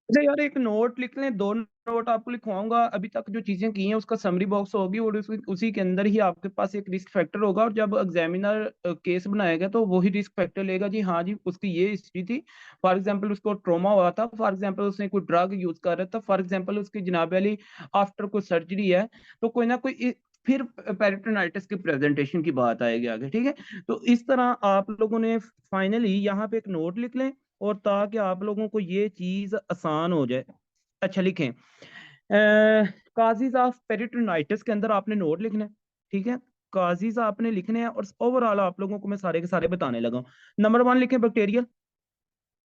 अच्छा यार, एक नोट लिख लें, दो नोट आपको लिखवाऊंगा। अभी तक जो चीजें की हैं उसका समरी बॉक्स होगी, और उसी के अंदर ही आपके पास एक रिस्क फैक्टर होगा, और जब एग्जामिनर केस बनाएगा तो वही रिस्क फैक्टर लेगा जी। हाँ जी, उसकी ये हिस्ट्री थी, फॉर एग्जांपल उसको ट्रोमा हुआ था, फॉर एग्जांपल उसने कोई ड्रग यूज कर रहा था, फॉर एग्जांपल उसकी जनाब वाली आफ्टर कोई सर्जरी है, तो कोई ना कोई फिर पेरिटोनाइटिस की प्रेजेंटेशन की बात आएगी आगे, ठीक है। तो इस तरह आप लोगों ने फाइनली यहाँ पे एक नोट लिख लें, और ताकि आप लोगों को ये चीज आसान हो जाए। अच्छा, लिखें, काजीज ऑफ पेरिटोनाइटिस के अंदर आपने नोट लिखना है, ठीक है। काजीज आपने लिखने हैं, और ओवरऑल आप लोगों को मैं सारे के सारे बताने लगा हूं। नंबर वन लिखें बैक्टीरियल,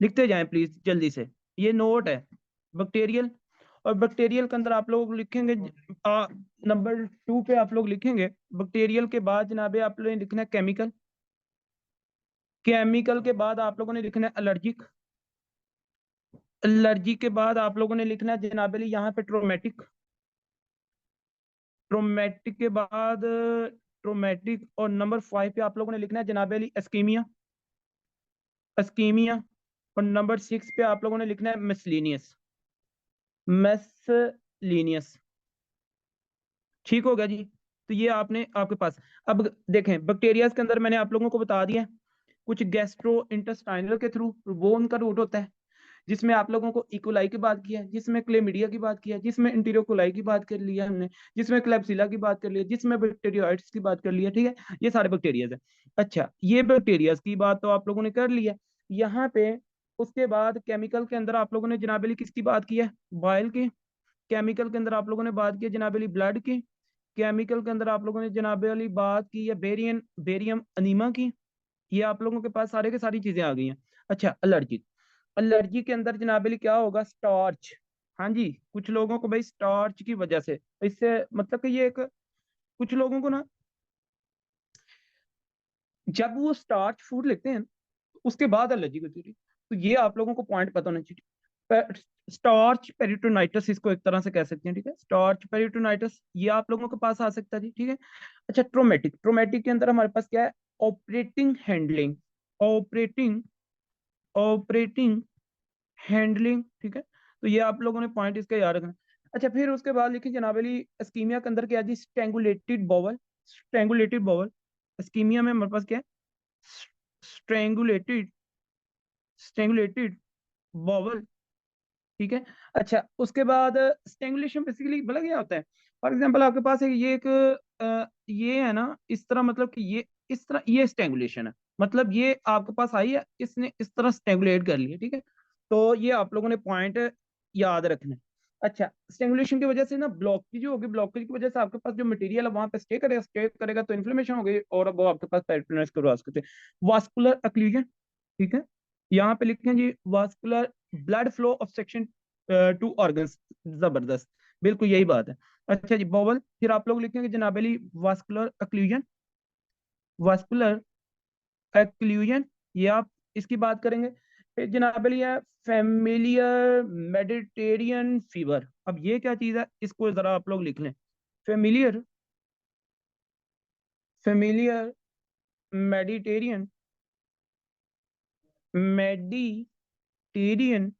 लिखते जाएं प्लीज जल्दी से। ये नोट है, बैक्टीरियल। और बैक्टीरियल के अंदर आप लोग लिखेंगे, नंबर टू पे आप लोग लिखेंगे बैक्टीरियल के बाद जनाबे आप लोगों ने लिखना है केमिकल। केमिकल के बाद आप लोगों ने लिखना है एलर्जिक। एलर्जी के बाद आप लोगों ने लिखना है जनाबली यहाँ पे ट्रोमेटिक। ट्रोमेटिक के बाद ट्रोमेटिक, और नंबर फाइव पे आप लोगों ने लिखना है जनाबली एस्कीमिया। एस्कीमिया। और नंबर सिक्स पे आप लोगों ने लिखना है मिसलीनियस। मिसलीनियस। ठीक हो गया जी। तो ये आपने आपके पास। अब देखें, बैक्टीरिया के अंदर मैंने आप लोगों को बता दिया, कुछ गैस्ट्रो इंटेस्टाइनल के थ्रू, वो उनका रूट होता है, जिसमें आप लोगों को इकोलाई की बात की है, जिसमें क्लेमिडिया की बात की है, जिसमें इंटीरियोकोलाई की बात कर लिया हमने, जिसमें क्लेब्सिला की बात कर लिया, जिसमें बैक्टीरियोइड्स की बात कर लिया, ठीक है। ये सारे बैक्टीरियाज है। अच्छा, ये बैक्टीरियाज की बात तो आप लोगों ने कर लिया यहाँ पे। उसके बाद केमिकल के अंदर आप लोगों ने जनाबली किसकी बात की है? बाइल की। केमिकल के अंदर आप लोगों ने बात की है जनाबली ब्लड की। केमिकल के अंदर आप लोगों ने जनाबली बात की है बेरियम अनीमा की। ये आप लोगों के पास सारे के सारी चीजें आ गई हैं। अच्छा, एलर्जी। एलर्जी के अंदर जनाबली क्या होगा? स्टार्च। हाँ जी, कुछ लोगों को भाई स्टार्च की वजह से, इससे मतलब कि ये एक, कुछ लोगों को ना, जब वो स्टार्च फूड लेते हैं उसके बाद एलर्जी होती है। तो ये आप लोगों को पॉइंट पता होना चाहिए। स्टार्च पेरिटोनाइटिस इसको एक तरह से कह सकते हैं, ठीक है। स्टार्च पेरिटोनाइटिस ये आप लोगों के पास आ सकता है जी, ठीक है। अच्छा, ट्रोमेटिक। ट्रोमेटिक के अंदर हमारे पास क्या है? Operating handling. Operating operating handling, ठीक है। तो ये आप लोगों ने पॉइंट इसका याद रखना। अच्छा, फिर उसके बाद लिखिए जनाब अली, स्कीमिया के अंदर क्या है जी? Strangulated bowel. Strangulated bowel. Ischaemia में हमारे पास क्या है? स्ट्रेंगुलेटेड स्ट्रेंगुलेटेड बॉवल, ठीक है। अच्छा, उसके बाद स्ट्रेंगुलेशन बेसिकली भला क्या होता है? फॉर एग्जांपल आपके पास ये एक ये है ना, इस तरह, मतलब कि ये इस तरह, ये स्ट्रेंगुलेशन है, मतलब ये आपके पास आई है, इसने इस तरह स्ट्रेंगुलेट कर लिया, ठीक है। तो ये आप लोगों ने पॉइंट याद रखना है। अच्छा, स्ट्रेंगुलेशन की वजह से ना ब्लॉकेज जो होगी, ब्लॉकेज की वजह से आपके पास जो मटेरियल है वहां पे स्टे करेगा तो इन्फ्लेमेशन हो गई, और अब वो आपके पास पेरिटोनिटिस को क्रॉस करते हैं। वास्कुलर अक्लूजन, ठीक है। यहाँ पे लिखें जी vascular blood flow obstruction to organs. जबरदस्त, बिल्कुल यही बात है। अच्छा जी, बॉवल, फिर आप लोग लिखेंगे जनाबली वास्कुलर अक्लूजन। वास्कुलर एक्लूजन, ये आप इसकी बात करेंगे। फिर जनाब अली है फेमिलियर मेडिटेरियन फीवर। अब ये क्या चीज है, इसको जरा आप लोग लिख लें। Familiar familiar Mediterranean Mediterranean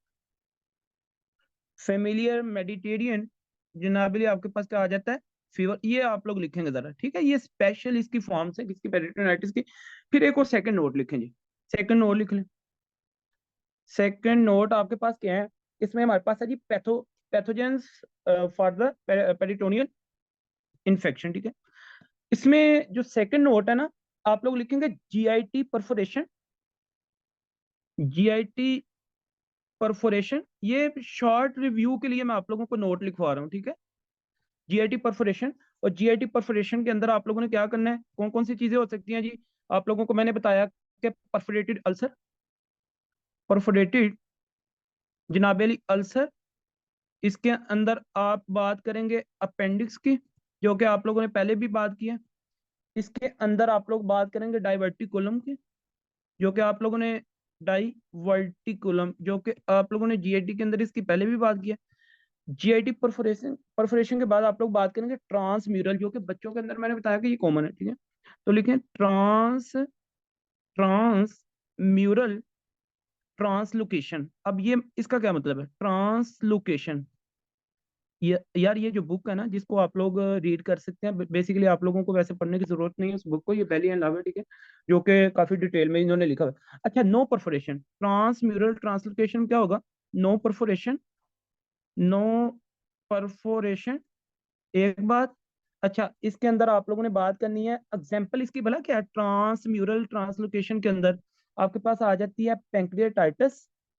familiar Mediterranean जनाब अली आपके पास क्या आ जाता है? फीवर। ये आप लोग लिखेंगे जरा, ठीक है। ये स्पेशल इसकी फॉर्म से, किसकी? पेरिटोनाइटिस की। फिर एक और सेकंड नोट लिखें जी। सेकंड नोट लिख लें। सेकंड नोट आपके पास क्या है? इसमें हमारे पास है जी pathogens for the peritoneal infection, ठीक है। इसमें जो सेकंड नोट है ना, आप लोग लिखेंगे जीआईटी परफोरेशन। जीआईटी परफोरेशन, ये शॉर्ट रिव्यू के लिए मैं आप लोगों को नोट लिखवा रहा हूँ, ठीक है। GIT perforation. और जीआईटी परफोरेशन के अंदर आप लोगों ने क्या करना है? कौन कौन सी चीजें हो सकती हैं जी? आप लोगों को मैंने बताया कि परफोरेटेड अल्सर। परफोरेटेड जनाबेली अल्सर। इसके अंदर आप बात करेंगे अपेंडिक्स की, जो कि आप लोगों ने पहले भी बात की है। इसके अंदर आप लोग बात करेंगे डाइवर्टिकुलम की, जो कि आप लोगों ने डाइवर्टिकुलम, जो कि आप लोगों ने जीआईटी के अंदर इसकी पहले भी बात की है। जीआईटी परफोरेशन परफोरेशन के बाद आप लोग बात करेंगे ट्रांसम्यूरल, जो कि बच्चों के अंदर मैंने बताया कि ये कॉमन है, ठीक है। तो लिखें ट्रांस ट्रांसम्यूरल ट्रांसलोकेशन। अब ये इसका क्या मतलब है ट्रांसलोकेशन? ये यार ये जो बुक है ना जिसको आप लोग रीड कर सकते हैं, बेसिकली आप लोगों को वैसे पढ़ने की जरूरत नहीं है उस बुक को, ये पहली एंड लव है, ठीक है, जो कि काफी डिटेल में इन्होंने लिखा हुआ है। अच्छा, नो परफोरेशन ट्रांसम्यूरल ट्रांसलोकेशन क्या होगा? नो परफोरेशन, नो परफोरेशन, एक बात। अच्छा, इसके अंदर आप लोगों ने बात करनी है एग्जाम्पल इसकी, भला क्या है? ट्रांसम्यूरल ट्रांसलोकेशन के अंदर आपके पास आ जाती है pancreatitis,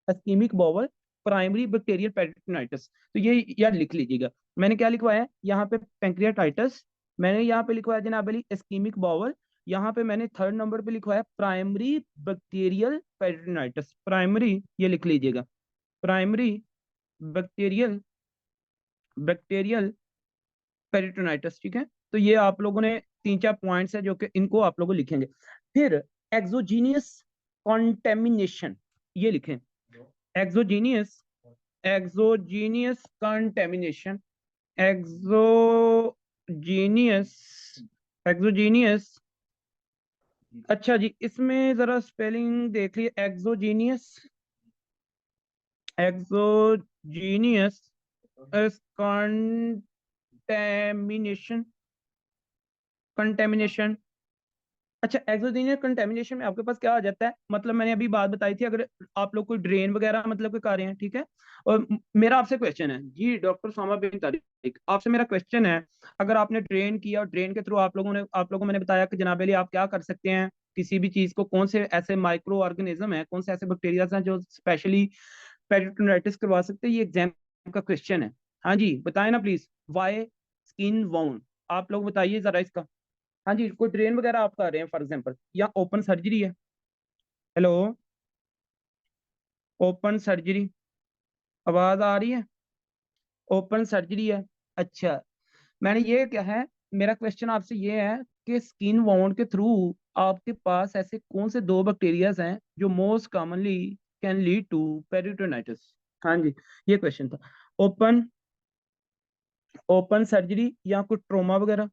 ischaemic bowel, primary bacterial peritonitis. तो ये यार लिख लीजिएगा। मैंने क्या लिखवाया है यहाँ पे? पैंक्रियाटाइटिस। मैंने यहाँ पे लिखवाया जनाब अली इस्कीमिक बाउल। यहाँ पे मैंने थर्ड नंबर पे लिखवाया प्राइमरी बैक्टीरियल पेरिटोनाइटिस। प्राइमरी ये लिख लीजिएगा, प्राइमरी बैक्टीरियल, बैक्टीरियल पेरिटोनाइटिस, ठीक है। तो ये आप लोगों ने तीन चार पॉइंट्स है जो कि इनको आप लोग लिखेंगे। फिर एक्सोजीनियस कॉन्टेमिनेशन, ये लिखें, exogenous, exogenous contamination, exogenous, exogenous. अच्छा जी, इसमें जरा स्पेलिंग देख लिए, एक्सोजीनियस, एक्सोजीनियस कंटेमिनेशन, कंटेमिनेशन। अच्छा, एक्सोजेनियस कंटेमिनेशन में आपके पास क्या आ जाता है? मतलब मैंने अभी बात बताई थी, अगर आप लोग कोई ड्रेन वगैरह मतलब के कर रहे हैं, ठीक है, और मेरा आपसे क्वेश्चन है जी, डॉक्टर सामा बिन तारिक, आपसे मेरा क्वेश्चन है, अगर आपने ड्रेन किया और ड्रेन के थ्रू आप लोगों को मैंने बताया कि जनाब अली आप क्या कर सकते हैं, किसी भी चीज को, कौन से ऐसे माइक्रो ऑर्गेनिज्म है, कौन से ऐसे बैक्टीरिया हैं जो स्पेशली पेरिटोनाइटिस करवा सकते हैं, ये एग्जाम का क्वेश्चन है। हाँ जी बताएं ना प्लीज, वाई स्किन वाउंड, आप लोग बताइए जरा इसका। हाँ जी, कोई ट्रेन वगैरह आप कर रहे हैं फॉर एग्जांपल, या ओपन सर्जरी है? हेलो, ओपन सर्जरी, आवाज आ रही है? ओपन सर्जरी है। अच्छा, मैंने ये क्या है, मेरा क्वेश्चन आपसे ये है कि स्किन वाउंड के थ्रू आपके पास ऐसे कौन से दो बैक्टीरियाज हैं जो most commonly can lead to peritonitis? हाँ जी, ये क्वेश्चन था। ओपन, ओपन सर्जरी या कोई ट्रोमा वगैरह?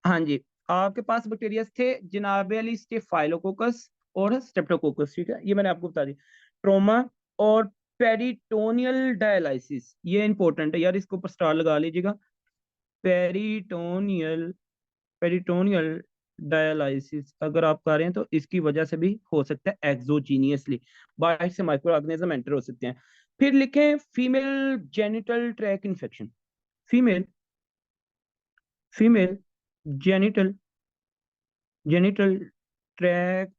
हाँ जी, आपके पास बैक्टीरिया थे जनाब अली स्टेफाइलोकोकस और स्ट्रेप्टोकोकस, ठीक है, ये मैंने आपको बता दी। ट्रोमा और पेरिटोनियल डायलिसिस, ये इंपॉर्टेंट है यार, इसके ऊपर स्टार लगा लीजिएगा। पेरिटोनियल, पेरिटोनियल डायलिसिस अगर आप कर रहे हैं तो इसकी वजह से भी हो सकता है एक्सोजीनियसली, बाहर से माइक्रो ऑर्गेनिज्म एंटर हो सकते हैं। फिर लिखें female genital track infection, female, female genital, genital track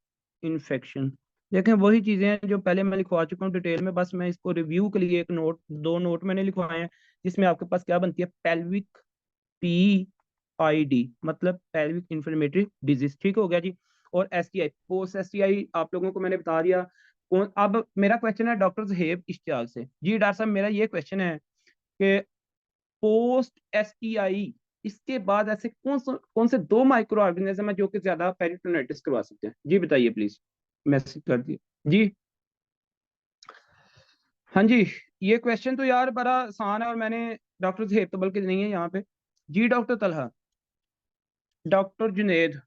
infection. देखें वही चीजें हैं जो पहले मैं लिखवा चुका हूँ डिटेल में, बस मैं इसको रिव्यू के लिए एक नोट, दो नोट मैंने लिखवाए हैं, जिसमें आपके पास क्या बनती है, पेल्विक, PID मतलब पेल्विक इंफ्लेमेटरी डिजीज, ठीक हो गया जी। और STI, पोस्ट STI आप लोगों को मैंने बता दिया। कौन, अब मेरा क्वेश्चन है डॉक्टर ज़हेब इश्तियाक से, जी डॉक्टर साहब मेरा ये क्वेश्चन है कि पोस्ट STI इसके बाद ऐसे कौन से दो माइक्रो ऑर्गेनिज्म है जो कि ज्यादा पेरिटोनाइटिस करवा सकते हैं? जी बताइए प्लीज, मैसेज कर दिए जी। हाँ जी, ये क्वेश्चन तो यार बड़ा आसान है, और मैंने डॉक्टर ज़हेब तो बल्कि नहीं है यहाँ पे। जी doctor Talha, doctor Junaid,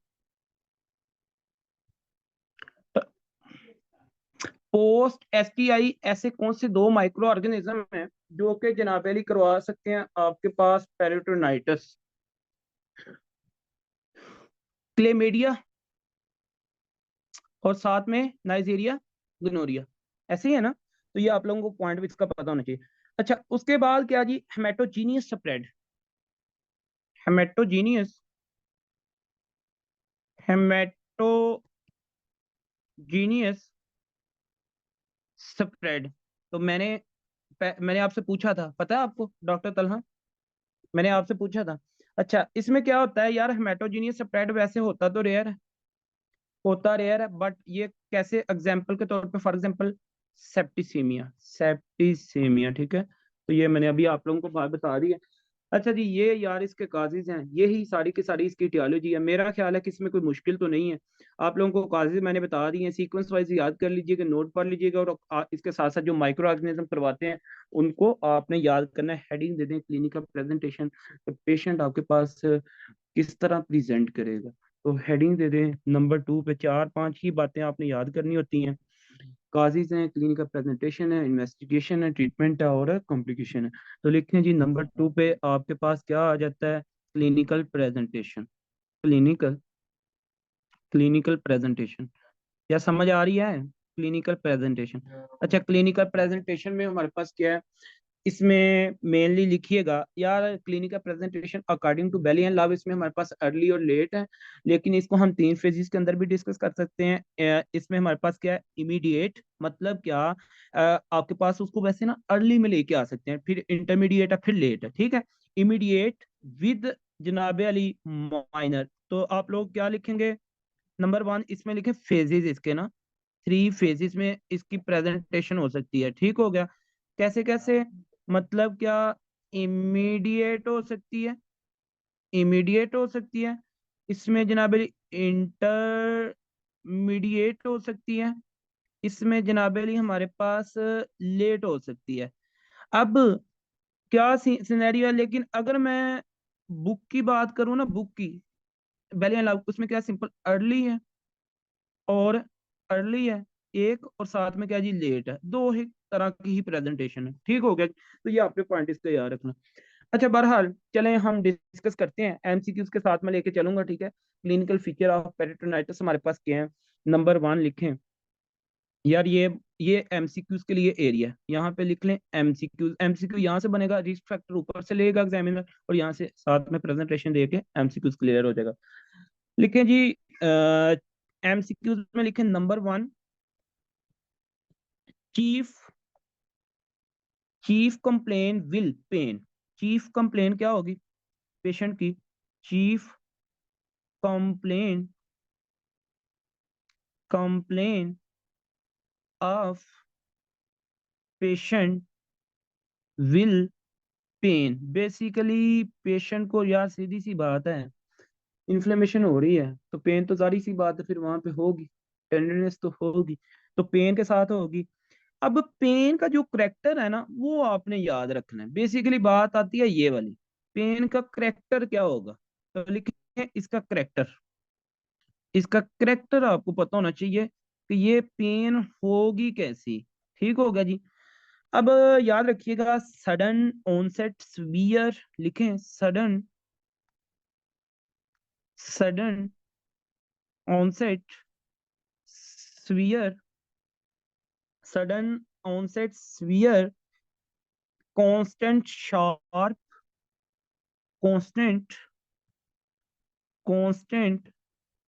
post STI ऐसे कौन से दो माइक्रो ऑर्गेनिज्म हैं जो कि जनाबेली करवा सकते हैं आपके पास पेरिटोनाइटिस? क्लेमेडिया और साथ में नाइजीरिया गनोरिया, ऐसे ही है ना? तो ये आप लोगों को पॉइंट भी इसका पता होना चाहिए। अच्छा, उसके बाद क्या जी, हेमेटोजीनियस स्प्रेड, हेमेटोजीनियस, हेमेटोजीनियस स्प्रेड। तो मैंने आपसे पूछा था, पता है आपको डॉक्टर तलहा, मैंने आपसे पूछा था। अच्छा, इसमें क्या होता है यार, हेमेटोजीनियस स्प्रेड वैसे होता तो रेयर है, होता रेयर है, बट ये कैसे, एग्जाम्पल के तौर पे फॉर एग्जाम्पल सेप्टिसीमिया, सेप्टिसीमिया, ठीक है, तो ये मैंने अभी आप लोगों को बात बता दी है। अच्छा जी, ये यार इसके काजिज हैं, यही सारी की सारी इसकी टियोलॉजी है, मेरा ख्याल है कि इसमें कोई मुश्किल तो नहीं है। आप लोगों को काजिज मैंने बता दी हैं, सीक्वेंस वाइज याद कर लीजिएगा, नोट पढ़ लीजिएगा, और इसके साथ साथ जो माइक्रो ऑर्गेनिज्म करवाते हैं उनको आपने याद करना है। हेडिंग दे दें क्लिनिकल प्रेजेंटेशन, पेशेंट आपके पास किस तरह प्रेजेंट करेगा, तो हेडिंग दे दें नंबर 2 पे, चार पांच ही बातें आपने याद करनी होती हैं। काजेज हैं, क्लिनिकल प्रेजेंटेशन है, इन्वेस्टिगेशन है, ट्रीटमेंट है और कॉम्प्लिकेशन है। तो लिखें जी नंबर 2 पे आपके पास क्या आ जाता है, clinical presentation. Clinical clinical presentation, क्या समझ आ रही है? Clinical presentation. अच्छा, क्लिनिकल प्रेजेंटेशन में हमारे पास क्या है, इसमें मेनली लिखिएगा यार, clinical presentation according to Bailey and Love, इसमें हमारे पास अर्ली और लेट है, लेकिन इसको हम 3 फेजेस के अंदर भी डिस्कस कर सकते हैं। इसमें हमारे पास क्या है, इमीडिएट, मतलब क्या, आपके पास उसको वैसे ना अर्ली में लेके आ सकते हैं, फिर इंटरमीडिएट है, फिर लेट है, ठीक है। इमीडिएट विद जनाबे अली माइनर, तो आप लोग क्या लिखेंगे, नंबर 1 इसमें लिखे फेजेस इसके ना, 3 फेजेस में इसकी प्रेजेंटेशन हो सकती है, ठीक हो गया। कैसे कैसे, मतलब क्या, इमीडिएट हो सकती है, इमीडिएट हो सकती है, इसमें जनाब इंटरमीडिएट हो सकती है, इसमें जनाब अली हमारे पास लेट हो सकती है। अब क्या सिनेरियो है, लेकिन अगर मैं बुक की बात करूं ना, बुक की पहले उसमें क्या सिंपल अर्ली है और अर्ली है एक, और साथ में क्या जी लेट है, दो ही तरह की ही प्रेजेंटेशन है, ठीक हो गया। तो ये आपके पॉइंट इसका याद रखना। अच्छा, बहरहाल चलें हम डिस्कस करते हैं, एमसीक्यूज के साथ में लेके चलूंगा, ठीक है। क्लिनिकल फीचर ऑफ पेरिटोनाइटिस हमारे पास क्या है, नंबर 1 लिखें यार, ये एमसीक्यूज के लिए एरिया, यहाँ पे लिख लें एमसीक्यूज। एमसीक्यू यहाँ से बनेगा, रिस्क फैक्टर ऊपर से लेगा एग्जामिनर, और यहाँ से साथ में प्रेजेंटेशन दे के एमसीक्यूज क्लियर हो जाएगा। लिखें जी एमसीक्यूज में लिखें number 1, chief chief complaint will pain. Chief complaint क्या होगी, पेशेंट की, chief complaint complaint of patient will pain. Basically patient को, यार सीधी सी बात है, इन्फ्लेमेशन हो रही है तो पेन तो जारी सी बात है फिर वहां पे होगी, टेंडरनेस तो होगी, तो पेन के साथ होगी। अब पेन का जो करेक्टर है ना, वो आपने याद रखना है। बेसिकली बात आती है ये वाली, पेन का करेक्टर क्या होगा, तो लिखिए इसका करेक्टर, इसका करेक्टर आपको पता होना चाहिए कि ये पेन होगी कैसी, ठीक होगा जी। अब याद रखिएगा, सडन ऑनसेट सीवियर, लिखें sudden sudden onset severe, sudden onset severe, constant sharp, constant constant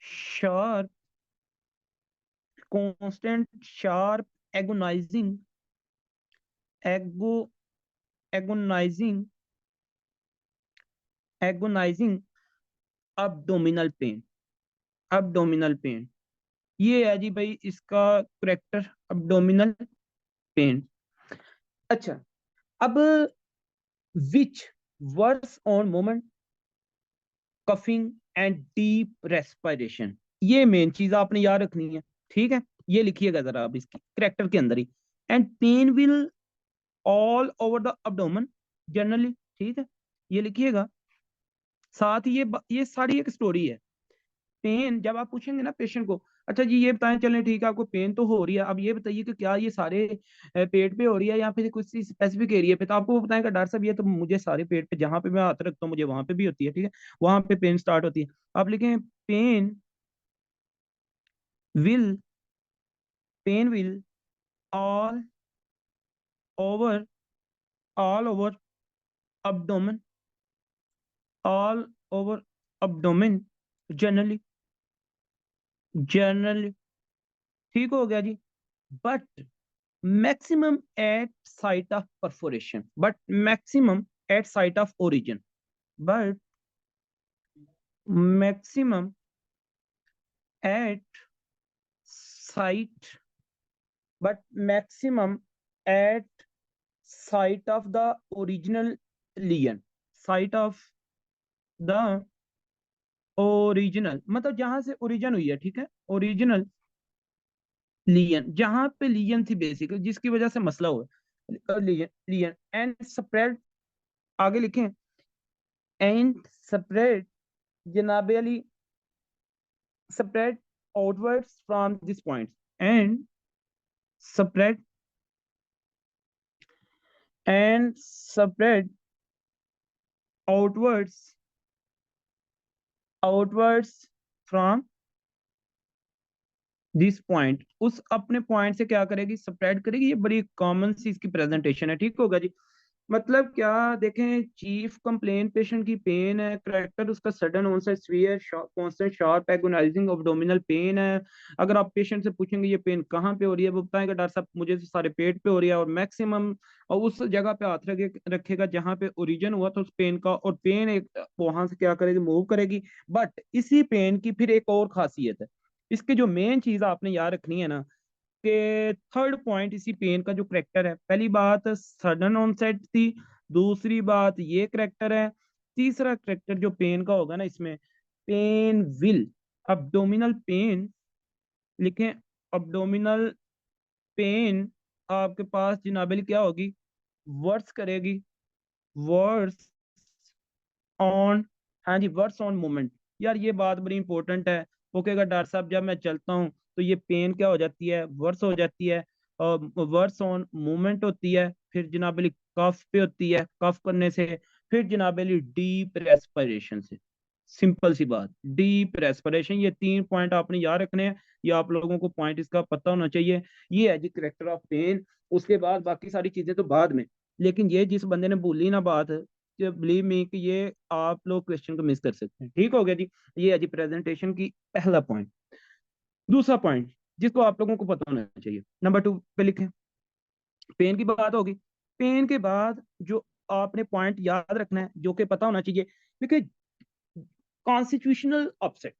sharp, constant sharp agonising, ago agonising agonising abdominal pain, abdominal pain, ये है जी भाई इसका करेक्टर, abdominal पेन। अच्छा, अब which worse on moment, coughing and deep respiration, ये main चीज आपने याद रखनी है, ठीक है। ये लिखिएगा जरा आप इसकी करेक्टर के अंदर ही, and pain will all over the abdomen generally, ठीक है, ये लिखिएगा। साथ ही ये सारी एक स्टोरी है। पेन जब आप पूछेंगे ना पेशेंट को, अच्छा जी ये बताएं, चलें ठीक है आपको पेन तो हो रही है, अब ये बताइए कि क्या ये सारे पेट पे हो रही है या फिर कुछ स्पेसिफिक एरिया पे, तो आपको वो बताएगा डॉक्टर साहब ये तो मुझे सारे पेट पे, जहां पे मैं हाथ रखता हूँ मुझे वहां पे भी होती है, ठीक है, वहां पे पेन स्टार्ट होती है। आप लिखें pain will pain will all over all over abdomen, all over abdomen generally, generally, ठीक हो गया जी। But maximum at site of perforation, but maximum at site of origin, but maximum at site, but maximum at site of the original lesion, site of the original, मतलब जहां से origin हुई है, ठीक है, ओरिजिनल लीजन, जहां पे legion थी बेसिकली जिसकी वजह से मसला हुआ, लीजन लीजन एंड स्प्रेड, आगे लिखें एंड स्प्रेड जनाबे Ali, spread outwards from this point, and spread and spread outwards from this point, उस अपने पॉइंट से क्या करेगी, स्प्रेड करेगी। ये बड़ी कॉमन सी इसकी प्रेजेंटेशन है, ठीक होगा जी। मतलब क्या, देखें, चीफ कंप्लेन पेशेंट की पेन है, करेक्टर उसका sudden onset severe constant sharp agonising abdominal pain है। अगर आप पेशेंट से पूछेंगे ये पेन कहाँ पे हो रही है, वो बताएगा डॉक्टर साहब मुझे तो सारे पेट पे हो रही है, और मैक्सिमम और उस जगह पे हाथ रखेगा जहाँ पे ओरिजिन हुआ था उस पेन का, और पेन एक वहां से क्या करेगी, मूव करेगी। बट इसी पेन की फिर एक और खासियत है, इसकी जो मेन चीज आपने याद रखनी है ना, कि थर्ड पॉइंट इसी पेन का जो करेक्टर है, पहली बात सडन ऑनसेट थी, दूसरी बात ये करेक्टर है, तीसरा करेक्टर जो पेन का होगा ना इसमें, पेन विल, अब्डोमिनल पेन लिखें, अब्डोमिनल पेन आपके पास जनाबेली क्या होगी, वर्स करेगी, वर्स ऑन, हाँ जी, वर्स ऑन मूवमेंट। यार ये बात बड़ी इंपॉर्टेंट है। वो कहेगा डॉक्टर साहब जब मैं चलता हूँ तो ये पेन क्या हो जाती है, वर्स हो जाती है, और वर्स ऑन मूवमेंट होती है, फिर जनाबली कफ पे होती है, कफ करने से, फिर जनाबली डीप रेस्पिरेशन से। सिंपल सी बात, डीप रेस्पिरेशन, ये तीन पॉइंट आपने याद रखने हैं। ये आप लोगों को पॉइंट इसका पता होना चाहिए। ये है जी करेक्टर ऑफ पेन। उसके बाद बाकी सारी चीजें तो बाद में, लेकिन ये जिस बंदे ने भूली ना बात, बिलीव मी कि ये आप लोग क्वेश्चन को मिस कर सकते हैं। ठीक हो गया जी। ये है जी प्रेजेंटेशन की पहला पॉइंट। दूसरा पॉइंट जिसको आप लोगों को पता होना चाहिए, नंबर 2 पे लिखें, पेन की बात होगी। पेन के बाद जो आपने पॉइंट याद रखना है, जो कि पता होना चाहिए, देखिए, कॉन्स्टिट्यूशनल अपसेट।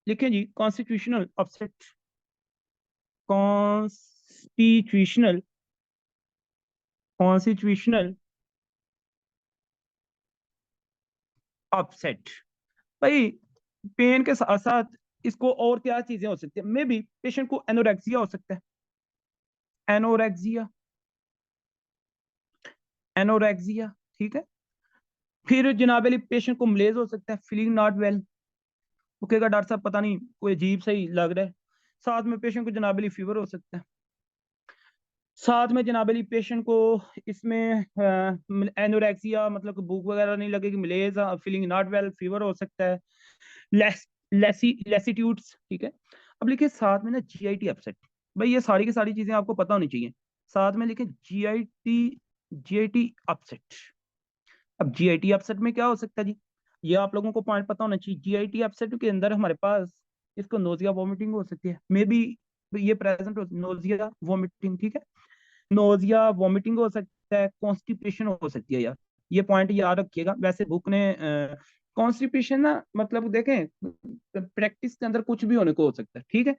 लिखें जी, constitutional upset, constitutional constitutional upset. भाई, पेन के साथ साथ इसको और क्या चीजें हो सकती है, मे बी पेशेंट को एनोरेक्सिया हो सकता है, एनोरेक्सिया, एनोरेक्सिया, ठीक है। फिर जनाब पेशेंट को मलेज हो सकता है, फीलिंग नॉट वेल, वो कहेगा डॉक्टर साहब पता नहीं कोई अजीब सही लग रहा है। साथ में पेशेंट को जनाब फीवर हो सकता है, साथ में जनाब पेशेंट को इसमें एनोरेक्सिया मतलब कि भूख वगैरह नहीं लगेगी, मलेज, फीलिंग नॉट वेल, फीवर हो सकता है, लेसिट्यूड्स, ठीक है। अब लिखिए साथ में ना जीआईटी अपसेट। भाई ये सारी की सारी चीजें आपको पता होनी चाहिए। साथ में लिखे जीआईटी, जीआईटी अपसेट। अब जीआईटी अपसेट में क्या हो सकता है जी, ये आप लोगों को पॉइंट पता होना चाहिए। जीआईटी अपसेट के अंदर हमारे पास इसको नोजिया वॉमिटिंग हो सकती है, मे बी ये प्रेजेंट हो, नोजिया वॉमिटिंग, ठीक है। नोजिया वॉमिटिंग हो सकता है, कॉन्स्टिपेशन हो सकती है यार, ये पॉइंट याद रखिएगा। वैसे बुक ने कॉन्स्टिपेशन ना मतलब देखें, प्रैक्टिस के अंदर कुछ भी होने को हो सकता है, ठीक है।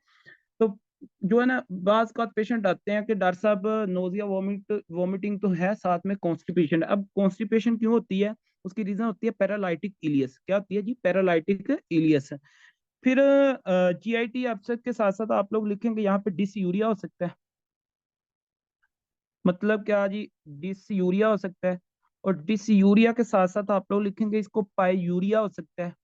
तो जो है ना, बाज का पेशेंट आते हैं कि डॉक्टर साहब नोजिया वॉमिटिंग तो है, साथ में कॉन्स्टिपेशन। अब कॉन्स्टिपेशन क्यों होती है, उसकी रीजन होती है पैरालाइटिक इलियस। क्या होती है जी, पैरालाइटिक इलियस। फिर जीआईटी अपसेट के साथ साथ आप लोग लिखेंगे यहाँ पे डिसयूरिया हो सकता है। मतलब क्या जी, डिसयूरिया हो सकता है। और डिसयूरिया के साथ साथ आप लोग लिखेंगे इसको पाईयूरिया हो सकता है।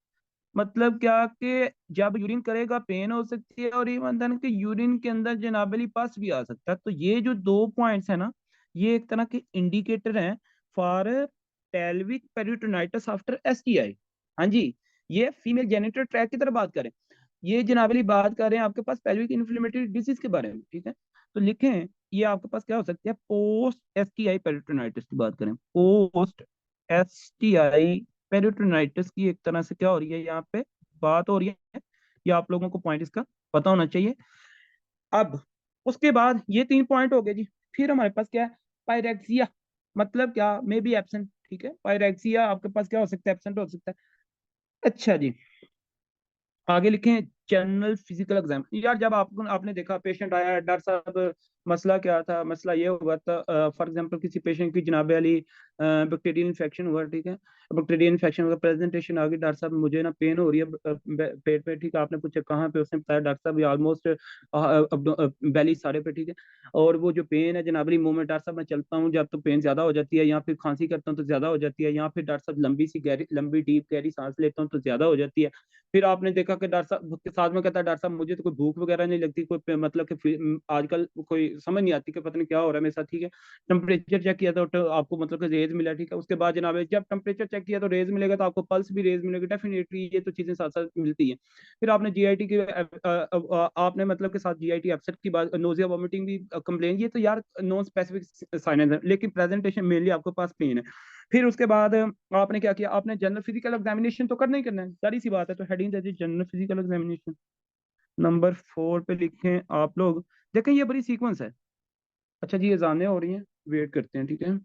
मतलब क्या कि जब यूरिन करेगा पेन हो सकती है, और इवन देन के यूरिन के अंदर जनाबली पस भी आ सकता है। तो ये जो दो पॉइंट्स है ना, ये एक तरह के इंडिकेटर हैं for pelvic peritonitis after STI. हाँ जी, ये फीमेल जेनिटल ट्रैक की तरफ बात करें, ये जनाबली बात कर रहे हैं आपके पास पेल्विक इन्फ्लेमेटरी डिजीज के बारे में, ठीक है। तो लिखें, ये आपके पास क्या हो सकती है, पोस्ट एसटीआई पेरिटोनाइटिस की बात करें, पोस्ट एसटीआई पेरिटोनाइटिस की एक तरह से क्या हो रही है यहाँ पे, बात हो रही है। ये आप लोगों को पॉइंट इसका पता होना चाहिए। अब उसके बाद ये तीन पॉइंट हो गए जी। फिर हमारे पास क्या है, पायरेक्सिया। मतलब क्या, मे बी एब्सेंट, ठीक है। पायरेक्सिया आपके पास क्या हो सकता है, एब्सेंट हो सकता है। अच्छा जी, आगे लिखें जनरल फिजिकल एग्जाम। यार जब आपने देखा पेशेंट आया, डॉक्टर साहब मसला क्या था, मसला ये हुआ था, फॉर एग्जांपल किसी पेशेंट की जनाबे वाली बैक्टीरियल इन्फेक्शन हुआ, ठीक है। बैक्टीरियल इन्फेक्शन का प्रेजेंटेशन आ गई, डॉक्टर साहब मुझे ना पेन हो रही है पेट पे, ठीक है। आपने पूछा कहाँ पे, उसने बताया डॉक्टर साहब ये ऑलमोस्ट बेली सारे पे, ठीक है। और वो जो पेन है जनाबली मूवमेंट, डॉक्टर साहब मैं चलता हूँ जब तो पेन ज्यादा हो जाती है, या फिर खांसी करता हूँ तो ज्यादा हो जाती है, या फिर डॉक्टर साहब लंबी सी गहरी लंबी डीप गहरी सांस लेता हूँ तो ज्यादा हो जाती है। फिर आपने देखा कि डॉक्टर साहब के साथ में कहता है डॉक्टर साहब मुझे तो कोई भूख वगैरह नहीं लगती, कोई मतलब कि आजकल कोई समझ नहीं आती कि पता नहीं क्या हो रहा है मेरे साथ, ठीक है। टेम्परेचर चेक किया तो आपको मतलब कि रेज मिला, ठीक है। उसके बाद जनाब जब टेम्परेचर चेक किया तो रेज मिलेगा, तो आपको पल्स भी रेज मिलेगी, डेफिनेटली ये तो चीजें साथ साथ मिलती हैं। फिर आपने जीआईटी की आपने मतलब के साथ जीआईटी अपसेट की बात, नोजिया वॉमिटिंग भी कंप्लेन, ये तो यार नॉन स्पेसिफिक साइंस है, लेकिन प्रेजेंटेशन मेनली आपके पास पेन है। फिर उसके बाद आपने क्या किया, आपने जनरल फिजिकल एग्जामिनेशन तो करना ही करना है, सारी सी बात है, तो हेडिंग दे दी जनरल फिजिकल एग्जामिनेशन। नंबर 4 पे लिखें आप लोग, देखें ये बड़ी सीक्वेंस है। अच्छा जी एग्जामें हो रही हैं, वेट करते हैं, ठीक है।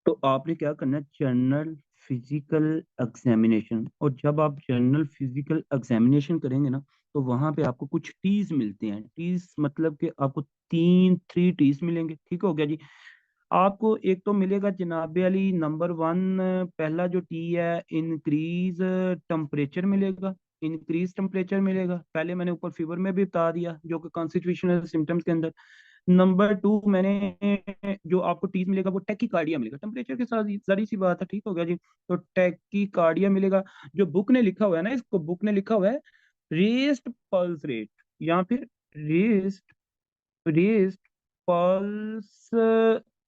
तो आपने क्या करना है, जनरल फिजिकल एग्जामिनेशन, और जब आप जनरल फिजिकल एग्जामिनेशन करेंगे ना, तो वहां पे आपको कुछ टीज मिलते हैं। टीज मतलब कि आपको थ्री टीज मिलेंगे, ठीक हो गया जी। आपको एक तो मिलेगा जनाबे अली नंबर 1, पहला जो टी है, इंक्रीज टेम्परेचर मिलेगा। इंक्रीज टेम्परेचर मिलेगा, पहले मैंने ऊपर फीवर में भी बता दिया, जो कि कॉन्स्टिट्यूशनल सिम्टम्स के अंदर। नंबर 2 मैंने जो आपको टीज मिलेगा वो टैकीकार्डिया मिलेगा, टेम्परेचर के साथ जरी सी बात है, ठीक हो गया जी। तो टैकीकार्डिया मिलेगा। जो बुक ने लिखा हुआ है ना, इसको बुक ने लिखा हुआ है रेस्ट पल्स रेट, या फिर रेस्ट रेस्ट पल्स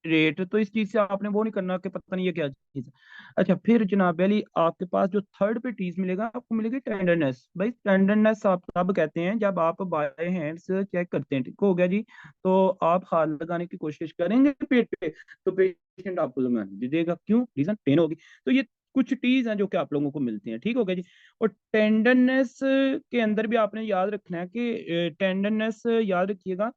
रेट। तो इस चीज से आपने वो नहीं करना कि पता नहीं ये क्या चीज है। अच्छा, फिर जनाब अली आपके पास जो थर्ड पे चीज मिलेगा, आपको मिलेगी टेंडरनेस। भाई टेंडरनेस आप तब कहते हैं जब आप बाय हैंड्स चेक करते हैं, ठीक हो गया जी। तो आप हाथ लगाने की कोशिश करेंगे पेट पे, तो पेशेंट आपको लगाने नहीं देगा, क्यों, रीजन पेन होगी। तो ये कुछ टीज हैं जो कि आप लोगों को मिलती हैं, ठीक हो गया जी। और टेंडरनेस के अंदर भी आपने याद रखना है कि टेंडरनेस याद रखिएगा,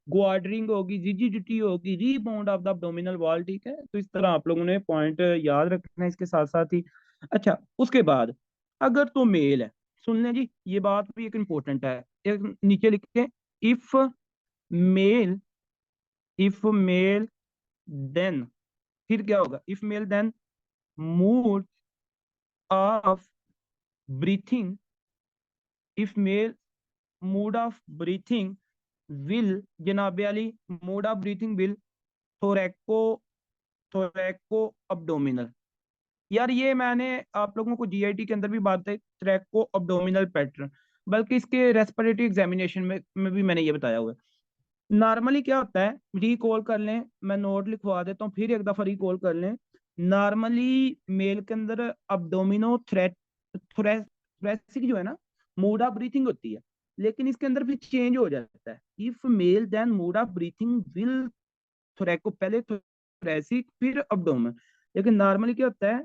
ग्वाडरिंग होगी, रिजिडिटी होगी, rebound of the abdominal wall, ठीक है। तो इस तरह आप लोगों ने पॉइंट याद रखना है इसके साथ साथ ही। अच्छा, उसके बाद अगर तो मेल है, सुन लें जी, ये बात भी एक इम्पोर्टेंट है, एक नीचे लिखते, if male, if male then, फिर क्या होगा, if male then mode of breathing, if male mode of breathing will, generally mode of breathing will thoraco thoraco abdominal. यार ये मैंने आप लोगों को जीआईटी के अंदर भी बात है, थोरैको अब्डोमिनल पैटर्न, बल्कि इसके रेस्पिरेटरी एग्जामिनेशन में भी मैंने ये बताया हुआ है। नॉर्मली क्या होता है, रिकॉल कर लें, मैं नोट लिखवा देता हूँ, फिर एक दफा रिकॉल कर लें। नॉर्मली मेल के अंदर अब्डोमिनो थोरेसिक जो है ना, मोड ऑफ ब्रीथिंग होती है, लेकिन इसके अंदर भी चेंज हो जाता है। If male then mode of breathing will thoraco, पहले थोरेसिक फिर अब्डोमेन। लेकिन नॉर्मली क्या होता है,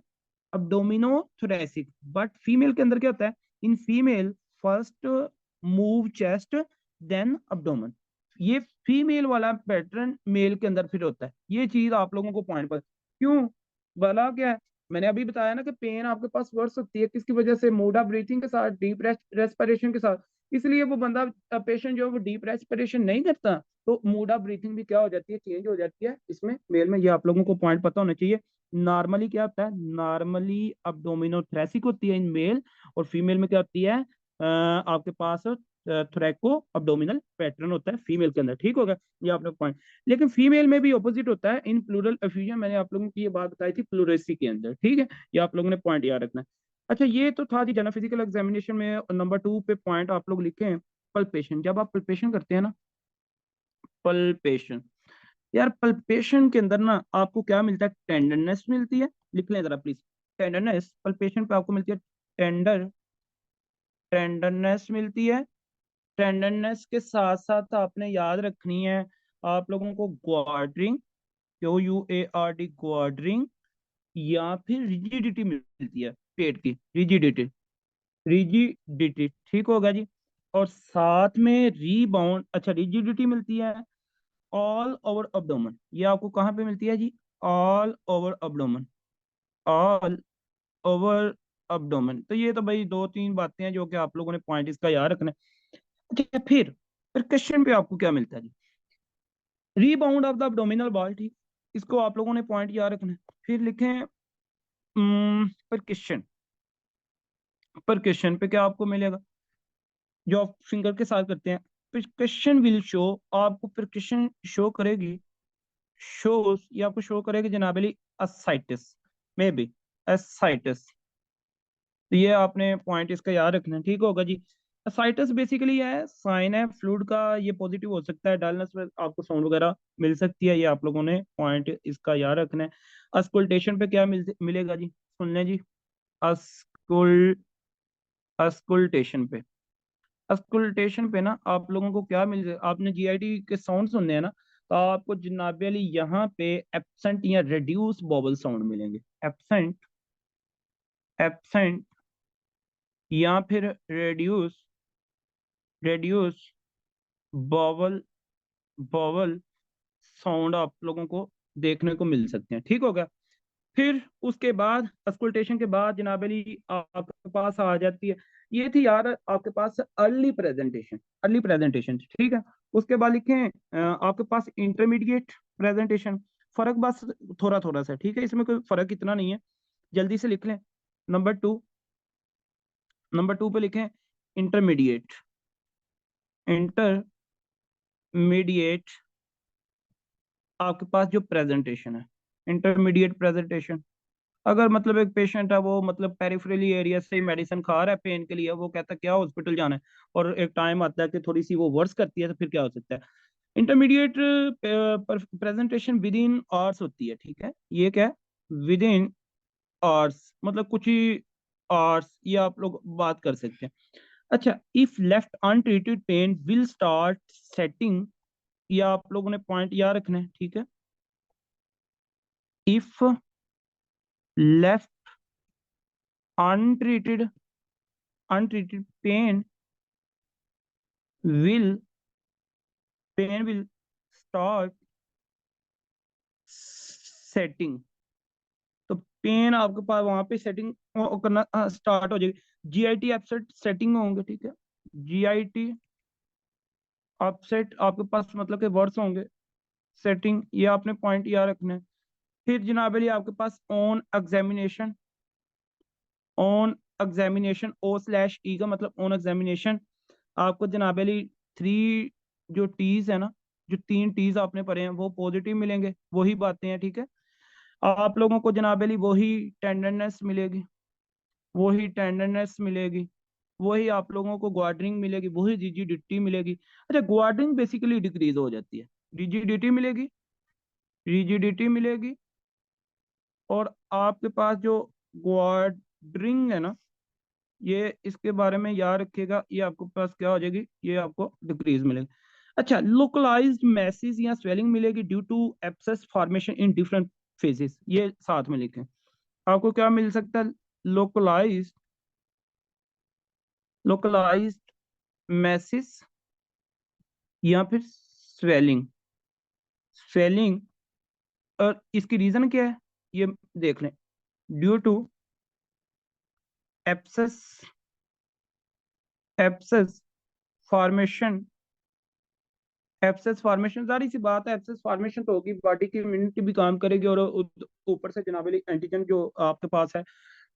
अब्डोमिनो थोरेसिक। बट फीमेल के अंदर क्या होता है, in female first move chest then abdomen. ये फीमेल वाला पैटर्न मेल के अंदर फिर होता है, ये चीज आप लोगों को पॉइंट पर, क्यों वाला क्या है, मैंने अभी बताया ना कि पेन आपके पास बढ़ सकती है किसकी वजह से, मोड ऑफ ब्रीथिंग के साथ, डीप रेस्पिरेशन के साथ। इसलिए वो बंदा पेशेंट जो है वो डीप रेस्पिरेशन नहीं करता, तो मोड ऑफ ब्रीथिंग भी क्या हो जाती है, चेंज हो जाती है इसमें मेल में, ये आप लोगों को पॉइंट पता होना चाहिए। नॉर्मली क्या होता है, नॉर्मली अब्डोमिनोथोरेसिक होती है इन मेल, और फीमेल में क्या होती है, आपके पास थोरैको अब्डोमिनल पैटर्न होता है फीमेल के अंदर, ठीक होगा, ये आपने पॉइंट। लेकिन फीमेल में भी ऑपोजिट होता है इन प्लूरल एफ्यूजन, मैंने आप लोगों की ये बात बताई थी प्लूरेसी के अंदर, ठीक है। ये आप लोगों ने पॉइंट याद रखना है। अच्छा, ये तो था जी जनरल फिजिकल एग्जामिनेशन में। नंबर 2 पे पॉइंट आप लोग लिखे हैं, पल्पेशन। जब आप पल्पेशन करते हैं ना, पल्पेशन, यार पल्पेशन के अंदर ना आपको क्या मिलता है, टेंडरनेस मिलती है, लिख लें जरा प्लीज। टेंडरनेस पल्पेशन पे आपको मिलती है, टेंडर टेंडरनेस मिलती है। टेंडरनेस के साथ साथ आपने याद रखनी है आप लोगों को ग्वाडरिंग, QUARD ग्वाडरिंग, या फिर रिजिडिटी मिलती है, पेट की रिजिडिटी, रिजिडिटी, ठीक होगा जी। और साथ में रीबाउंड, अच्छा रिजिडिटी मिलती है ऑल ओवर अब्डोमेन, ये आपको कहाँ पे मिलती है जी, all over abdomen, all over abdomen. तो ये तो भाई दो तीन बातें हैं जो कि आप लोगों ने पॉइंट इसका याद रखना है। अच्छा, फिर क्वेश्चन पे आपको क्या मिलता है जी, rebound of the abdominal wall, ठीक, इसको आप लोगों ने पॉइंट याद रखना है। फिर लिखें परक्शन, परक्शन पे क्या आपको मिलेगा, जो आप फिंगर के साथ करते हैं, परक्शन विल शो, आपको परक्शन शो करेगी, शोज, ये आपको शो करेगी जनाबली असाइटिस, मे बी असाइटिस, तो ये आपने पॉइंट इसका याद रखना है, ठीक होगा जी। साइटस बेसिकली है साइन है फ्लूइड का, ये पॉजिटिव हो सकता है, डलनेस में आपको साउंड वगैरह मिल सकती है, ये आप लोगों ने पॉइंट इसका याद रखना है। अस्कुल्टेशन पे क्या मिलेगा जी, सुन लें जी। अस्कुल अस्कुल्टेशन पे, अस्कुल्टेशन पे ना आप लोगों को क्या मिल, आपने जीआईटी के साउंड सुनने हैं ना, तो आपको जनाबे अली यहाँ पे एब्सेंट या रेड्यूस बॉबल साउंड मिलेंगे। एब्सेंट, एब्सेंट या फिर रेड्यूस, रेड्यूस बॉबल, बॉबल साउंड आप लोगों को देखने को मिल सकते हैं, ठीक हो गया। फिर उसके बाद अस्कुल्टेशन के बाद जनाब अली आपके पास आ जाती है, ये थी यार आपके पास अर्ली प्रेजेंटेशन, अर्ली प्रेजेंटेशन, ठीक है। उसके बाद लिखें आपके पास इंटरमीडिएट प्रेजेंटेशन। फर्क बस थोड़ा थोड़ा सा, ठीक है, इसमें कोई फर्क इतना नहीं है, जल्दी से लिख लें। नंबर टू, नंबर टू पे लिखें इंटरमीडिएट, इंटरमीडिएट आपके पास जो प्रेजेंटेशन है, इंटरमीडिएट प्रेजेंटेशन। अगर मतलब एक पेशेंट है वो मतलब पेरिफेरली एरिया से मेडिसिन खा रहा है पेन के लिए, वो कहता है क्या हॉस्पिटल जाना है, और एक टाइम आता है कि थोड़ी सी वो वर्स करती है, तो फिर क्या हो सकता है, intermediate presentation with in hours होती है, ठीक है। ये क्या है, विद इन आवर्स, मतलब कुछ ही आवर्स, ये आप लोग बात कर सकते हैं। अच्छा, if left untreated pain will start setting, ये आप लोगों ने पॉइंट याद रखना है, ठीक है। If left untreated, untreated will pain will start setting, तो पेन आपके पास वहां पे सेटिंग करना स्टार्ट हो जाएगी। जीआईटी अपसेट सेटिंग होंगे, ठीक है। जीआईटी अपसेट आपके पास मतलब के वर्ड्स होंगे, सेटिंग, ये आपने पॉइंट याद रखना है। फिर जनाब अली आपके पास on examination, on examination, O slash E का मतलब ऑन एग्जामिनेशन, आपको जनाब अली थ्री जो टीज है ना, जो तीन टीज आपने पढ़े हैं वो पॉजिटिव मिलेंगे, वही बातें हैं, ठीक है। आप लोगों को जनाब अली वही टेंडरनेस मिलेगी, वही टेंडरनेस मिलेगी, वही आप लोगों को ग्वाडरिंग मिलेगी, वही रिजिडिटी मिलेगी। अच्छा, ग्वाडरिंग बेसिकली डिक्रीज हो जाती है, रिजिडिटी मिलेगी, रिजिडिटी मिलेगी, और आपके पास जो ग्वाडरिंग है ना, ये इसके बारे में याद रखिएगा, ये आपके पास क्या हो जाएगी, ये आपको डिक्रीज मिलेगी। अच्छा, लोकलाइज्ड मैसेज या स्वेलिंग मिलेगी due to abscess formation in different phases, ये साथ में लिखें। आपको क्या मिल सकता है, लोकलाइज्ड, लोकलाइज्ड मैसेज या फिर स्वेलिंग, स्वेलिंग, और इसकी रीजन क्या है ये देख लें। Due to abscess, abscess formation, abscess formation, सारी सी बात है, एब्सेस फॉर्मेशन तो होगी, बॉडी की इम्यूनिटी भी काम करेगी, और ऊपर से जनाबली एंटीजन जो आपके पास है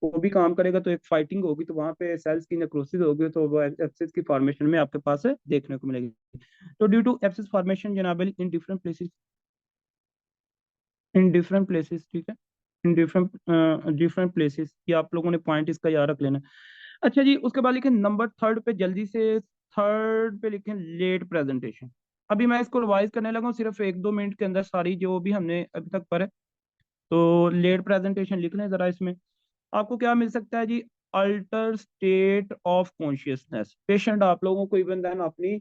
वो भी काम करेगा, तो एक फाइटिंग होगी, तो वहां पे सेल्स की नेक्रोसिस होगी, तो वो एब्सेस की फॉर्मेशन में आपके पास देखने को मिलेगी। तो due to abscess formation generally in different places, in different places, ठीक है, इन डिफरेंट डिफरेंट प्लेसेस, ये आप लोगों ने पॉइंट इसका याद रख लेना। अच्छा जी, उसके बाद लिखें नंबर थर्ड पे, जल्दी से थर्ड पे लिखें लेट प्रेजेंटेशन। अभी मैं इसको रिवाइज करने लगा हूँ सिर्फ एक दो मिनट के अंदर, सारी जो भी हमने अभी तक पढ़े, तो लेट प्रेजेंटेशन लिख लें जरा। इसमें आपको क्या मिल सकता है जी, alter state of consciousness, patient आप लोगों को इवन देन अपनी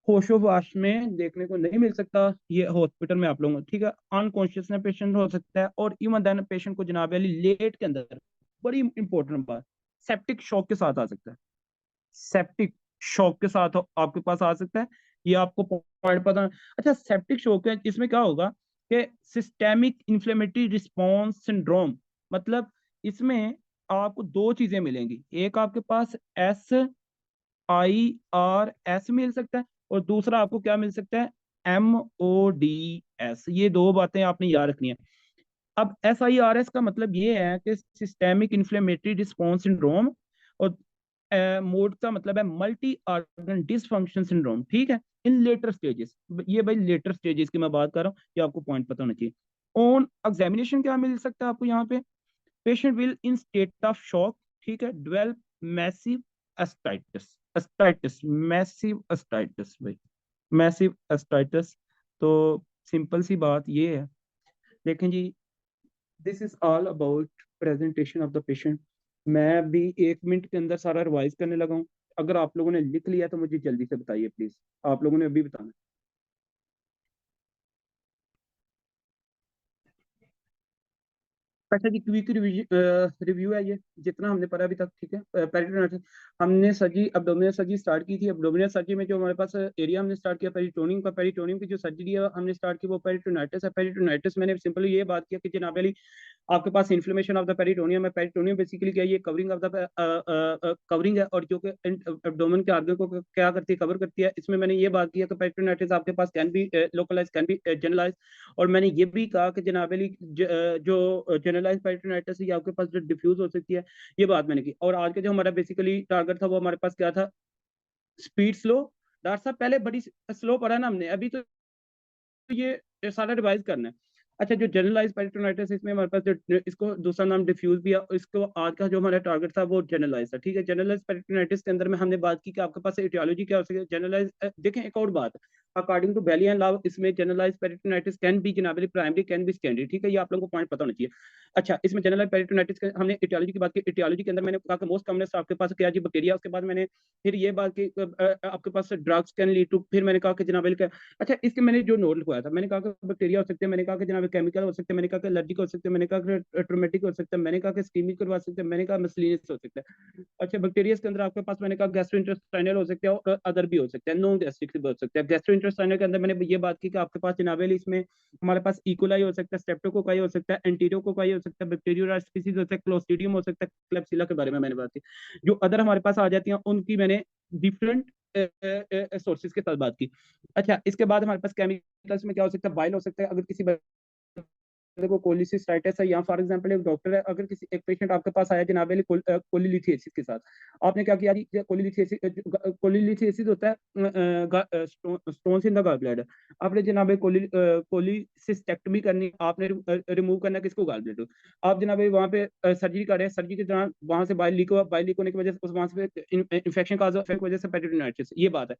होशोवास में देखने को नहीं मिल सकता, ये हॉस्पिटल में आप लोगों को, ठीक है, अनकॉन्शियसनेस पेशेंट हो सकता है, और इवन देन पेशेंट को जनाब अली लेट के अंदर, बड़ी इंपॉर्टेंट बात, सेप्टिक शॉक के साथ आ सकता है, सेप्टिक शॉक के साथ आपके पास आ सकता है, ये आपको पॉइंट पता है। अच्छा, सेप्टिक शॉक है, इसमें क्या होगा कि सिस्टेमिक इन्फ्लेमेटरी रिस्पॉन्स सिंड्रोम, मतलब इसमें आपको दो चीजें मिलेंगी, एक आपके पास SIRS मिल सकता है, और दूसरा आपको क्या मिल सकता है, MODS, ये दो बातें आपने याद रखनी है। अब SIRS का मतलब ये है कि सिस्टेमिक इन्फ्लेमेटरी रिस्पॉन्स सिंड्रोम, और मोड का मतलब है मल्टी ऑर्गन डिसफंक्शन सिंड्रोम, ठीक है, इन लेटर स्टेजेस, ये भाई लेटर स्टेजेस की मैं बात कर रहा हूँ, ये आपको पॉइंट पता होना चाहिए। ऑन एग्जामिनेशन क्या मिल सकता है आपको यहाँ पे, patient will in state of shock, ठीक है, डेवलप मैसिव एस्टाइटिस, एस्टाइटिस मैसिव एस्टाइटिस भाई, मैसिव एस्टाइटिस। तो सिंपल सी बात ये है, देखें जी, this is all about presentation of the patient. मैं भी 1 मिनट के अंदर सारा रिवाइज करने लगा हूँ। अगर आप लोगों ने लिख लिया तो मुझे जल्दी से बताइए प्लीज, आप लोगों ने अभी बताना। अच्छा जी, क्विक रिव्यू है ये, जितना हमने पढ़ा अभी तक, ठीक है। पेरिटोनिटिस, हमने सर्जरी अब्डोमिनल सर्जरी स्टार्ट की थी। अब्डोमिनल सर्जरी में जो हमारे पास एरिया हमने स्टार्ट किया पेरिटोनियम का, पेरिटोनियम की जो सर्जरी है हमने स्टार्ट की वो पेरिटोनाइटिस है। पेरिटोनाइटिस मैंने सिंपली ये बात किया कि जनाब अली, आपके पास इन्फ्लेमेशन ऑफ द पेरिटोनियम है। पेरिटोनियम बेसिकली क्या है, ये कवरिंग ऑफ द कवरिंग है, और जो कि एब्डोमेन के आर्गन को क्या करती है, कवर करती है। इसमें मैंने ये बात किया कि पेरिटोनाइटिस आपके पास can be localise, can be generalise. और मैंने ये भी कहा कि जनाब अली जो जनरलाइज पेरिटोनाइटिस है आपके पास जो डिफ्यूज हो सकती है, ये बात मैंने की। और आज का जो हमारा बेसिकली टारगेट था वो हमारे पास क्या था, स्पीड स्लो। डॉक्टर साहब पहले बड़ी स्लो पढ़ा ना हमने, अभी तो ये सारा रिवाइज करना है। अच्छा, जो जनरलाइज पेरिटोनाइटिस, इसमें हमारे पास जो इसको दूसरा नाम डिफ्यूज भी है, इसको आज का जो हमारा टारगेट था वो जनरलाइज था, ठीक है। जनरलाइज पेरिटोनाइटिस के अंदर में हमने बात की कि आपके पास एटियोलॉजी क्या हो सकती है जनरलाइज। देखें एक और बात, according to Bailey and Love, इसमें generalise peritonitis can be generally primary, can be secondary, ठीक है। ये आप लोगों को पॉइंट पता होना चाहिए। अच्छा, इसमें जनरलाइज पेरिटोनाइटिस के हमने एटियोलॉजी की बात की। एटियोलॉजी के अंदर मैंने कहा कि मोस्ट कॉमनेस्ट आपके पास क्या जी, बैक्टीरिया। उसके बाद मैंने फिर ये बात की आपके पास ड्रग्स कैन लीड टू, फिर मैंने कहा कि जनाब, अच्छा इसके मैंने जो नोट लिखवाया था, मैंने कहा कि बैक्टीरिया हो सकते हैं, मैंने कहा कि जनाब केमिकल हो सकते हैं, मैंने कहा कि एलर्जिक हो सकते हैं, मैंने कहा कि ट्रोमेटिक हो सकते हैं, मैंने कहा कि स्कीमिक करवा सकते हैं, मैंने कहा मसलिनियस हो सकता है। अच्छा, बैक्टीरिया के अंदर आपके पास मैंने कहा गैस्ट्रोइंटेस्टाइनल हो सकते हैं, और अदर भी हो सकते हैं, नॉन गैस्ट्रिक भी हो सकते हैं। गैस्ट्रोइंटेस्टाइनल के अंदर मैंने ये बात की कि आपके पास जनाबेली इसमें हमारे पास इकोलाई हो सकता है, स्ट्रेप्टोकोकाई हो सकता है, एंटीरियोकोकाई हो सकता है, बैक्टीरिया स्पीसीज हो सकता है, क्लोस्ट्रीडियम हो सकता है, क्लेप्सिला के बारे में मैंने बात की। जो अदर हमारे पास आ जाती हैं उनकी मैंने डिफरेंट सोर्सेज के साथ बात की। अच्छा, इसके बाद हमारे पास केमिकल्स में क्या हो सकता है, बाइल हो सकता है। अगर किसी को कोलिसिस्टाइटिस है, या फॉर एग्जांपल एक डॉक्टर है, अगर किसी एक पेशेंट आपके पास आया जनाब कोलिलिथियासिस के साथ, आपने क्या किया जी, कोलिलिथियासिस होता है stones in the gall bladder. आपने जनाब कोलिसिस्टेक्टमी करनी, आपने रिमूव करना है किसको, गॉल ब्लैडर। आप जनाब वहाँ पे सर्जरी कर रहे हैं, सर्जरी के दौरान वहां से बाइल लीक हुआ, बाइल लीक होने की वजह से उस वहां से इन्फेक्शन का वजह से पेरिटोनाइटिस, ये बात है।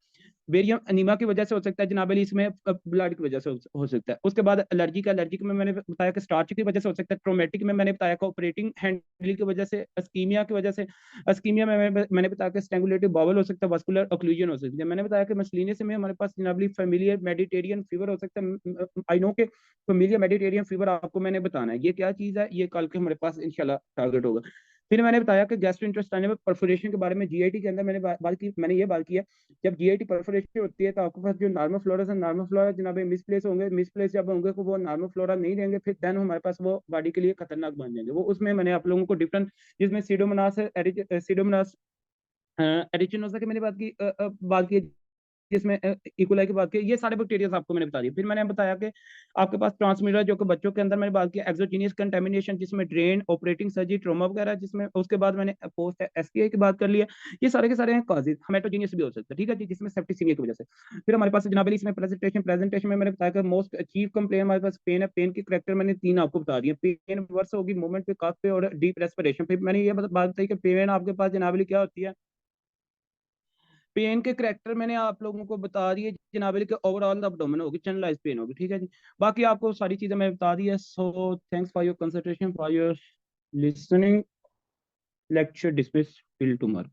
बेरियम अनीमा की वजह से हो सकता है जनाब अली, इसमें ब्लड की वजह से हो सकता है। उसके बाद एलर्जी का, एलर्जी में मैंने बताया कि स्टार्च की वजह से हो सकता है। ट्रोमेटिक में मैंने बताया कि ऑपरेटिंग हैंडल की वजह से, अस्कीमिया की वजह से, अस्कीमिया में मैंने बताया कि स्ट्रैंगुलेटिव बावल हो सकता है, वास्कुलर ऑक्लूजन हो सकती है। मैंने बताया कि मसलिनियस में हमारे पास जनाब अली फेमिलियर मेडिटेरियन फीवर हो सकता है। आई नो के फेमिलियर मेडिटेरियन फीवर आपको मैंने बताना है, ये क्या चीज़ है, ये कल के हमारे पास इंशाल्लाह टारगेट होगा। फिर मैंने बताया कि गैस्ट्रोइंटेस्टाइनल परफोरेशन के बारे में, जीआईटी के अंदर मैंने बात की, मैंने ये बात किया, जब जीआईटी परफोरेशन होती है तो आपके पास जो नॉर्मल फ्लोरा है, नॉर्मल फ्लोरा जनाब मिसप्लेस होंगे, मिसप्लेस जब होंगे तो वो नॉर्मल फ्लोरा नहीं रहेंगे, फिर देन हमारे पास वो बॉडी के लिए खतरनाक बन जाएंगे। वो उसमें मैंने आप लोगों को डिफरेंट, जिसमें सीडोमोनास सीडोमोनास एरिचिनोसा की मैंने बात की, जिसमें इकोलाई की बात की। ये सारे बैक्टीरिया आपको मैंने बता दिए। फिर मैंने बताया कि आपके पास ट्रांसमीटर, जो कि बच्चों के अंदर मैंने बात की, एक्सोजीनियस कंटेमिनेशन, जिसमें ड्रेन, ऑपरेटिंग सर्जरी, ट्रोमा वगैरह, जिसमें उसके बाद मैंने पोस्ट एसटीआई की बात कर लिया। ये सारे के सारे हैं कॉजेज, हेमेटोजीनियस भी हो सकता है, ठीक है जी, जिसमें सेप्टिसीमिया की वजह से। फिर हमारे पास जनाब इसमें प्रेजेंटेशन में मैंने बताया कि मोस्ट अचीव कंप्लेन हमारे पास पेन है। पेन की करेक्टर मैंने 3 आपको बता दिए, पेन वर्स होगी मूवमेंट पे, काफ पे, और डीप रेस्पिरेशन। फिर मैंने ये बात बताई कि पेन आपके पास जनाब क्या होती है, पेन के करेक्टर मैंने आप लोगों को बता दिए जनाब के, ओवरऑल अब्डोमेन होगी, जनरलाइज पेन होगी, ठीक है जी। बाकी आपको सारी चीजें मैं बता दी है। So thanks for your concentration, for your listening. Lecture dismiss till tomorrow.